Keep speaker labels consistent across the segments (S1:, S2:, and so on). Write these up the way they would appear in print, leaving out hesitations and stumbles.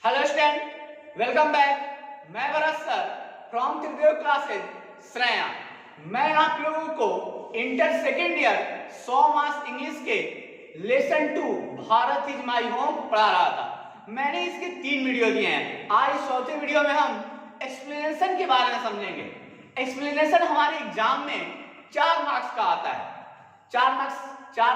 S1: Hello student, welcome back. मैं Bharat sir from Tridev classes Shreya. मैं आप लोगों को inter second year 100 marks English के lesson 2 Bharat is my home पढ़ा रहा था। मैंने इसके 3 वीडियो दिए हैं। आज चौथे वीडियो में हम एक्सप्लेनेशन के बारे में समझेंगे। एक्सप्लेनेशन हमारे एग्जाम में 4 मार्क्स का आता है। 4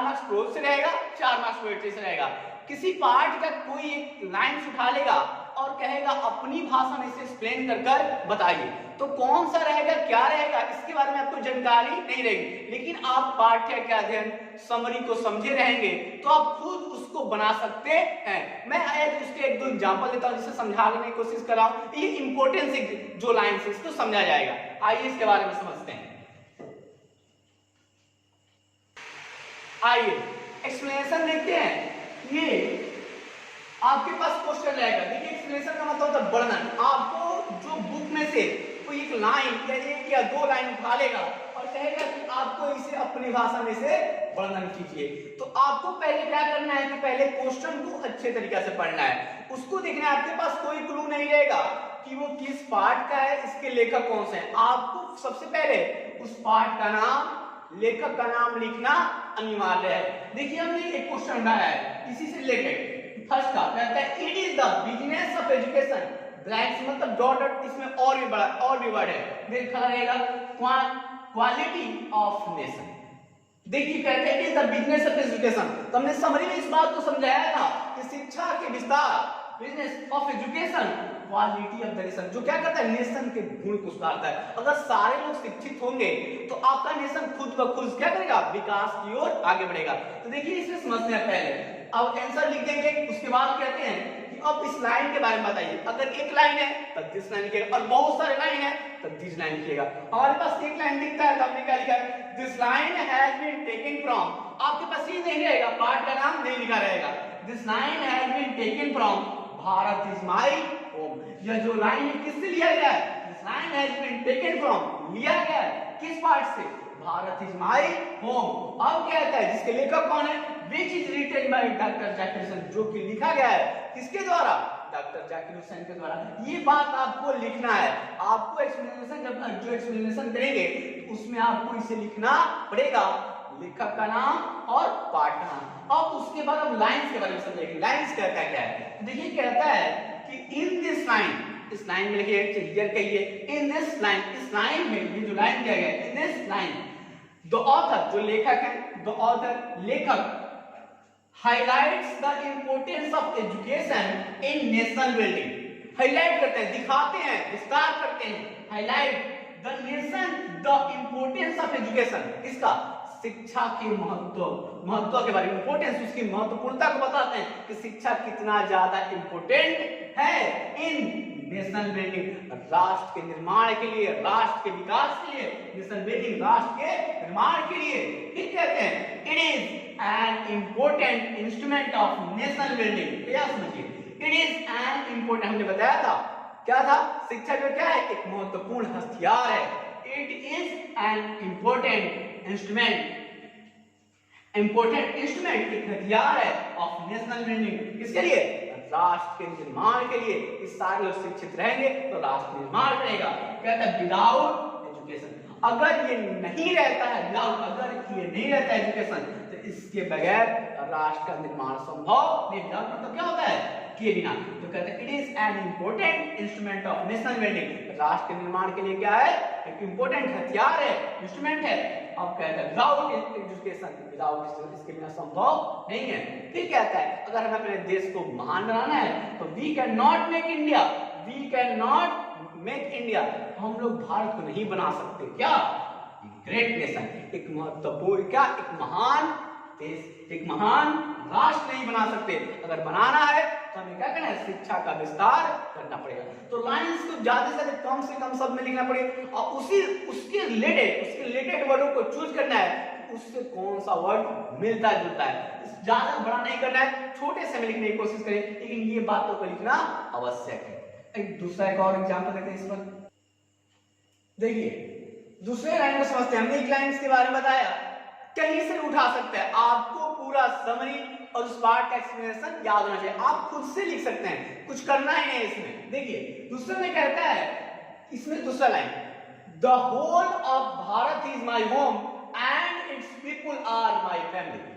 S1: मार्क्स प्रोज से रहेगा, 4 मार्क्स पोएट्री से रहेगा। किसी पार्ट का कोई एक लाइन उठा लेगा और कहेगा अपनी भाषा में इसे एक्सप्लेन कर कर बताइए। तो कौन सा रहेगा, क्या रहेगा, इसके बारे में आपको जानकारी नहीं रहेगी, लेकिन आप पाठ्य के अध्ययन समरी को समझे रहेंगे तो आप खुद उसको बना सकते हैं। मैं उसके 1-2 एग्जांपल देता हूं जिसे समझाने की कोशिश कर रहा हूं। ये इंपॉर्टेंस जो लाइन है इसको समझा जाएगा। आइए इसके बारे में समझते हैं। आइए एक्सप्लेनेशन देखते हैं। ये आपके पास क्वेश्चन रहेगा। देखिए एक्सप्लेनेशन का मतलब होता है वर्णन। आपको जो बुक में से कोई एक लाइन या 1 या 2 लाइन उठा लेगा और कहेगा कि आपको इसे अपनी भाषा में से वर्णन कीजिए। तो आपको पहले क्या करना है कि पहले क्वेश्चन को अच्छे तरीके से पढ़ना है। उसको देखना है, आपके पास कोई क्लू नहीं रहेगा कि वो किस पार्ट का है, इसके लेखक कौन से हैं। आपको सबसे पहले उस पार्ट का नाम, लेखक का नाम लिखना अनिवार्य है। देखिए हमने एक क्वेश्चन उठाया है इसी से रिलेटेड। फर्स्ट का कहता है it is the business of education, blanks मतलब डॉट डॉट, इसमें और भी वर्ड है, देखा रहेगा क्वालिटी ऑफ नेशन। देखिए कहते हैं it is the business of education. तो हमने समरी में इस बात को समझाया था कि शिक्षा के विस्तार, business of education, quality of the nation, जो क्या करता है नेशन के गुण को सुधारता है। अगर सारे लोग शिक्षित होंगे तो आपका नेशन खुद ब खुद क्या करेगा, विकास की ओर आगे बढ़ेगा। तो देखिए इसमें समझते हैं पहले। अब आंसर लिख देंगे, उसके बाद कहते हैं कि अब इस लाइन के बारे में बताइए। अगर एक लाइन है तब दिस लाइन लिखेगा और बहुत सारे लाइन है तब दिस लाइन लिखेगा। हमारे पास एक लाइन दिखता है तो हमने क्या लिखा है, this line has been taken from. आपके पास ये नहीं रहेगा, पार्ट का नाम नहीं लिखा रहेगा। This line has been taken from Bharat is my home. यह जो लाइन है किससे लिया गया है, this line has been taken from, लिया गया है किस पार्ट से, भारत इज माई होम। अब क्या कहता है जिसके लेखक कौन है, which is written by doctor Zakir Hussain, जो कि लिखा गया है किसके द्वारा, डॉक्टर जाकिर हुसैन के द्वारा। ये बात आपको लिखना है। आपको एक्सप्लेनेशन जब जो एक्सप्लेनेशन करेंगे तो उसमें आपको इसे लिखना पड़ेगा, लेखक का नाम और पार्ट का नाम। अब उसके बाद हम लाइंस के बारे में समझेंगे। लाइंस कहता है क्या है, देखिए कहता है कि इन दिस लाइन, इस लाइन में लिखिए, क्लियर कहिए, इन दिस लाइन, इस लाइन में ये जो लाइन दिया गया है, in this line the author, जो लेखक है, द ऑथर लेखक highlights the importance of education in national building। Highlight करते हैं, दिखाते हैं, विस्तार करते हैं। Highlight the nation the importance of education, इसका शिक्षा के महत्व के बारे में, इंपोर्टेंस उसकी महत्वपूर्णता को बताते हैं कि शिक्षा कितना ज्यादा इंपोर्टेंट है इन नेशनल बिल्डिंग, राष्ट्र के निर्माण के लिए, राष्ट्र के विकास के लिए। नेशनल बिल्डिंग राष्ट्र के निर्माण के लिए। फिर कहते हैं it is an important instrument of national building. क्या समझिए, इट इज एन इंपॉर्टेंट, हमने बताया था क्या था, शिक्षा जो क्या है, एक महत्वपूर्ण हथियार है। It is an important instrument, important instrument एक हथियार है ऑफ नेशनल बिल्डिंग, किसके लिए, राष्ट्र के निर्माण के लिए। इस सारे लोग शिक्षित रहेंगे तो राष्ट्र निर्माण करेगा। कहता है विदाउट एजुकेशन, अगर ये नहीं रहता है, अगर ये नहीं रहता है एजुकेशन, तो इसके बगैर राष्ट्र का निर्माण संभव नहीं। मतलब क्या होता है, किए बिना। तो कहते हैं it is an important instrument of national building, राष्ट्र के निर्माण के लिए क्या है, एक इंपॉर्टेंट हथियार है, इंस्ट्रूमेंट है। अब कहता है विदाउट एजुकेशन, विदाउट इसके बिना संभव नहीं है। फिर कहता है अगर हमें अपने देश को महान बनाना है तो we can not make India, we can not make India, हम लोग भारत को नहीं बना सकते क्या, ग्रेट नेशन, एक महत्वपूर्ण, क्या, एक महान देश, एक महान राष्ट्र नहीं बना सकते। अगर बनाना है तो हमें क्या करना है, शिक्षा का विस्तार करना पड़ेगा। तो लाइंस को ज्यादा से कम शब्द में लिखना पड़ेगा और उसके रिलेटेड वर्डों को चूज करना है, उससे कौन सा वर्ड मिलता जुलता है। ज्यादा बड़ा नहीं करना है, छोटे से में लिखने की कोशिश करें, लेकिन ये बातों को लिखना आवश्यक है। एक और एग्जांपल देते हैं इस पर। देखिए दूसरे लाइन को समझते हैं। हमने एक लाइन के बारे में बताया कहीं से उठा सकते हैं। आपको पूरा समरी और उस पार्ट का एक्सप्लेनेशन याद होना चाहिए। आप खुद से लिख सकते हैं, कुछ करना ही नहीं इसमें। देखिए दूसरे में कहता है, इसमें दूसरा line, the whole of Bharat is my home and its people are my family.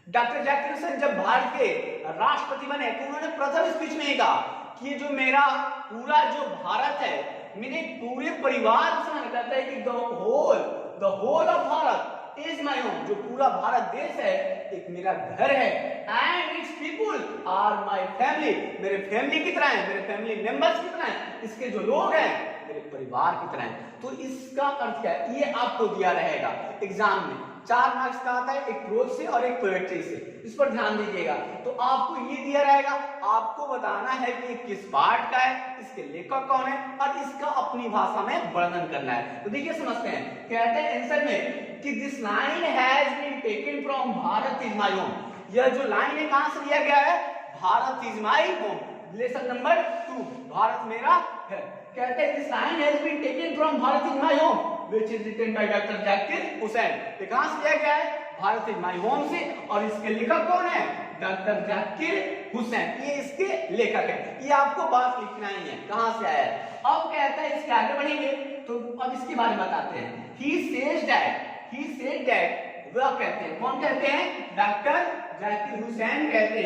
S1: Doctor Jackson जब भारत के राष्ट्रपति बने तो उन्होंने प्रथम स्पीच में ही कहा कि ये जो मेरा पूरा जो भारत है, मेरे पूरे परिवार से कहता है कि the whole of Bharat is my home, जो पूरा भारत देश है एक मेरा घर है, and its people are my family, मेरे फैमिली की तरह है, मेरे फैमिली मेंबर्स की तरह है, इसके जो लोग हैं मेरे परिवार की तरह है। तो इसका अर्थ क्या है, ये आपको दिया रहेगा एग्जाम में। 4 मार्क्स का आता है, एक प्रोज से और एक पोएट्री से, इस पर ध्यान दीजिएगा। तो आपको ये दिया रहेगा, आपको बताना है कि किस पार्ट का है, इसके लेखक कौन है और इसका अपनी भाषा में वर्णन करना है। तो देखिए समझते हैं, कहते हैं आंसर में कि this line has been taken from Bharat is my home. यह जो लाइन है कहां से लिया गया है, Bharat is my home, lesson number 2, Bharat मेरा है। कहते हैं this line has been taken from Bharat is my home which is written by doctor Zakir Hussain. ये कहां से लिया गया है, भारत इज माय होम से, और इसके लेखक कौन है, डॉक्टर जाकिर हुसैन, ये इसके लेखक है। ये आपको बात लिखना ही है कहां से आया है। अब कहता है इसके आगे बढ़ेंगे तो अब इसके बारे में बताते हैं। ही सेड दैट, वह कहते हैं, कौन कहते हैं, डॉक्टर जाकिर हुसैन कहते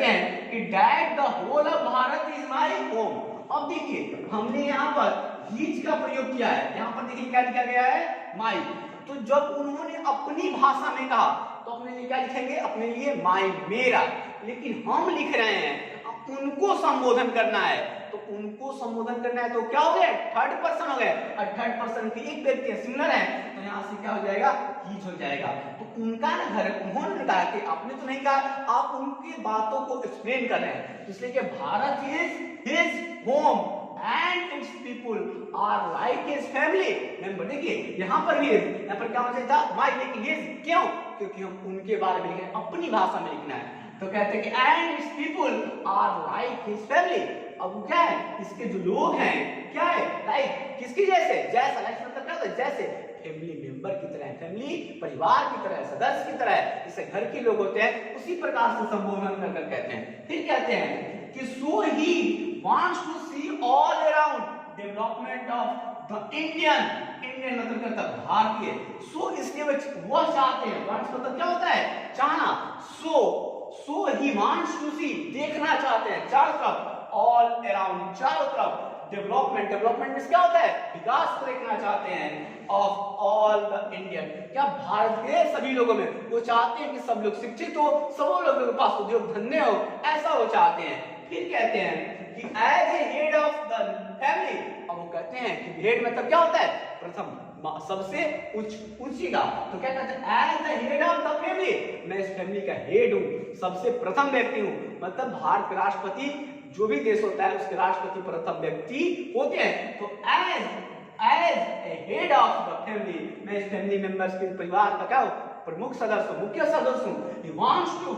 S1: हैं कि that the whole of Bharat is my home. अब देखिए हमने यहाँ पर हीज का प्रयोग किया है, यहाँ पर देखिए क्या लिखा गया है, माई। तो जब उन्होंने अपनी भाषा में कहा तो अपने लिए क्या लिखेंगे, अपने लिए माई, मेरा। लेकिन हम लिख रहे हैं उनको संबोधन करना है, तो उनको संबोधन करना है तो क्या हो गया, थर्ड पर्सन हो गए, और थर्ड पर्सन की एक व्यक्ति सिंगुलर है, तो यहाँ से क्या हो जाएगा, हीज हो जाएगा। तो उनका ना घर, उन्होंने कहा कि आपने तो नहीं कहा, आप उनकी बातों को एक्सप्लेन कर रहे हैं, इसलिए कि Bharat is his home and its people are like his family member. देखिए यहाँ पर हिज, यहाँ पर क्या होना चाहिए था, माई, लेकिन हिज क्यों, क्योंकि हम उनके बारे में लिख रहे हैं, अपनी भाषा में लिखना है। तो कहते हैं कि and its people are like his family. अब क्या है, इसके जो लोग हैं क्या है, लाइक किसकी जैसे, जैसा, लाइक मतलब क्या होता है, जैसे फैमिली मेंबर की तरह, फैमिली परिवार की तरह, सदस्य की तरह, जैसे घर के लोग होते हैं उसी प्रकार से संबोधन कर कहते हैं। फिर कहते हैं कि so he wants to see all around development of the Indian मतलब करता भारतीय। सो इसके वह चाहते हैं, वांट्स मतलब क्या होता है, चाहना। सो ही वांट्स टू सी, देखना चाहते हैं चारों तरफ, ऑल अराउंड चारों तरफ, डेवलपमेंट में क्या होता है, विकास देखना चाहते हैं, ऑफ ऑल द इंडियन, क्या भारत के सभी लोगों में। वो चाहते हैं कि सब लोग शिक्षित हो, सब लोगों के पास उद्योग धंधे हो, ऐसा वो चाहते हैं। फिर कहते हैं कि as a head of the family, अब वो कहते हैं कि हेड मतलब क्या होता है, प्रथम, सबसे ऊंची का। तो क्या कहते हैं, as the head of the family, मैं इस फैमिली का हेड हूं, सबसे प्रथम व्यक्ति हूं। मतलब भारत के राष्ट्रपति, जो भी देश होता है उसके राष्ट्रपति प्रथम व्यक्ति होते हैं। तो as a head of the family, मैं इस फैमिली मेंबर्स के परिवार का क्या हूं, प्रमुख सदस्य, मुख्य सदस्य हूं। ही वांट्स टू,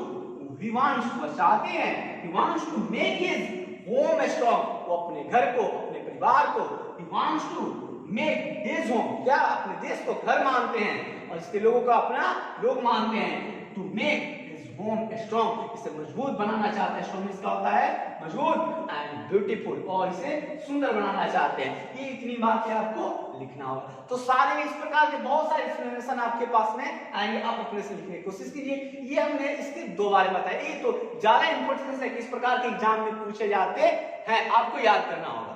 S1: वो चाहते हैं, he wants to make his home strong, वो अपने घर को, अपने परिवार को, he wants to make his home, क्या अपने देश को घर मानते हैं और इसके लोगों को अपना लोग मानते हैं। to make his home strong, इसे मजबूत बनाना चाहते हैं, strong इसका होता है मजबूत, and beautiful, और इसे सुंदर बनाना चाहते हैं। ये इतनी बातें आपको लिखना होगा। तो सारे इस प्रकार के बहुत सारे एक्सप्लेनेशन आपके पास में आएंगे, आप अपने से लिखने की कोशिश कीजिए। ये हमने इसके 2 बारे बताया, ये तो ज्यादा इंपॉर्टेंस है कि इस प्रकार के एग्जाम में पूछे जाते हैं, आपको याद करना होगा।